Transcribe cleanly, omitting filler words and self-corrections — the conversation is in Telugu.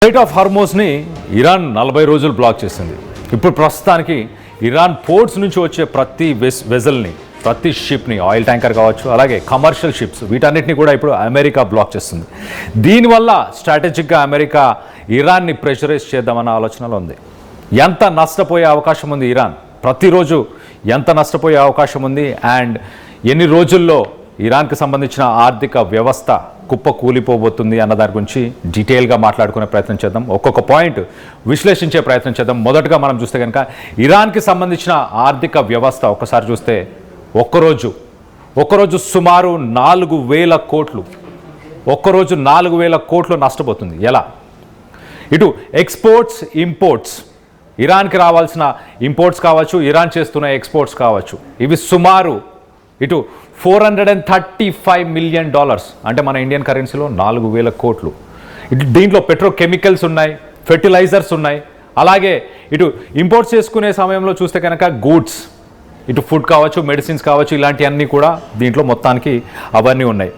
స్ట్రైట్ ఆఫ్ హార్మోస్ని ఇరాన్ 40 రోజులు బ్లాక్ చేసింది. ఇప్పుడు ప్రస్తుతానికి ఇరాన్ పోర్ట్స్ నుంచి వచ్చే ప్రతి వెజల్ని, ప్రతి షిప్ని, ఆయిల్ ట్యాంకర్ కావచ్చు, అలాగే కమర్షియల్ షిప్స్, వీటన్నిటిని కూడా ఇప్పుడు అమెరికా బ్లాక్ చేస్తుంది. దీనివల్ల స్ట్రాటజిక్గా అమెరికా ఇరాన్ని ప్రెషరైజ్ చేద్దామన్న ఆలోచనలో ఉంది. ఎంత నష్టపోయే అవకాశం ఉంది ఇరాన్, ప్రతిరోజు ఎంత నష్టపోయే అవకాశం ఉంది, అండ్ ఎన్ని రోజుల్లో ఇరాన్కి సంబంధించిన ఆర్థిక వ్యవస్థ కుప్ప కూలిపోబోతుంది అన్న దాని గురించి డీటెయిల్గా మాట్లాడుకునే ప్రయత్నం చేద్దాం. ఒక్కొక్క పాయింట్ విశ్లేషించే ప్రయత్నం చేద్దాం. మొదటగా మనం చూస్తే కనుక ఇరాన్కి సంబంధించిన ఆర్థిక వ్యవస్థ ఒకసారి చూస్తే ఒక్కరోజు సుమారు 4,000 కోట్లు, ఒక్కరోజు 4,000 కోట్లు నష్టపోతుంది. ఎలా? ఇటు ఎక్స్పోర్ట్స్, ఇంపోర్ట్స్, ఇరాన్కి రావాల్సిన ఇంపోర్ట్స్ కావచ్చు, ఇరాన్ చేస్తున్న ఎక్స్పోర్ట్స్ కావచ్చు, ఇవి సుమారు ఇటు $435 మిలియన్, అంటే మన ఇండియన్ కరెన్సీలో 4,000 కోట్లు. ఇటు దీంట్లో పెట్రోకెమికల్స్ ఉన్నాయి, ఫెర్టిలైజర్స్ ఉన్నాయి, అలాగే ఇటు ఇంపోర్ట్స్ చేసుకునే సమయంలో చూస్తే కనుక గూడ్స్, ఇటు ఫుడ్ కావచ్చు, మెడిసిన్స్ కావచ్చు, ఇలాంటివన్నీ కూడా దీంట్లో మొత్తానికి అవన్నీ ఉన్నాయి.